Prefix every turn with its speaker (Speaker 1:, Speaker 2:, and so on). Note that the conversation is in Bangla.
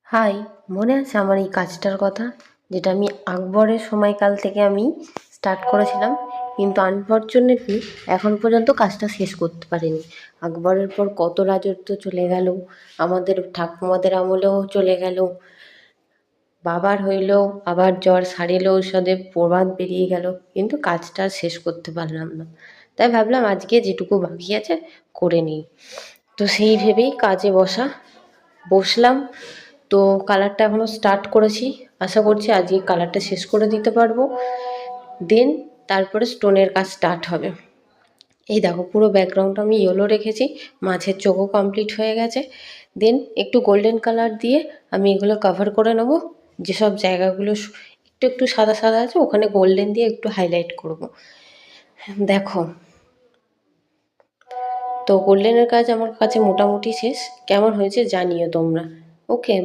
Speaker 1: হাই, মনে আছে আমার এই কাজটার কথা, যেটা আমি আকবরের সময়কাল থেকে আমি স্টার্ট করেছিলাম, কিন্তু আনফর্চুনেটলি এখন পর্যন্ত কাজটা শেষ করতে পারিনি। আকবরের পর কত রাজত্ব চলে গেল, আমাদের ঠাকুমাদের আমলেও চলে গেল, বাবার হইলেও আবার জ্বর সারিল ঔষধে প্রবাদ বেরিয়ে গেল, কিন্তু কাজটা আর শেষ করতে পারলাম না। তাই ভাবলাম আজকে যেটুকু বাকি আছে করে নিই। তো সেই ভেবেই কাজে বসলাম। তো কালারটা এখনও স্টার্ট করেছি, আশা করছি আজকে কালারটা শেষ করে দিতে পারবো। দেন তারপরে স্টোনের কাজ স্টার্ট হবে। এই দেখো, পুরো ব্যাকগ্রাউন্ডটা আমি ইয়েলো রেখেছি, মাছের চোখও কমপ্লিট হয়ে গেছে। দেন একটু গোল্ডেন কালার দিয়ে আমি এগুলো কভার করে নেব। যেসব জায়গাগুলো একটু একটু সাদা সাদা আছে, ওখানে গোল্ডেন দিয়ে একটু হাইলাইট করব। দেখো, তো গোল্ডেনের কাজ আমার কাছে মোটামুটি শেষ। কেমন হয়েছে জানিও তোমরা। ওকে।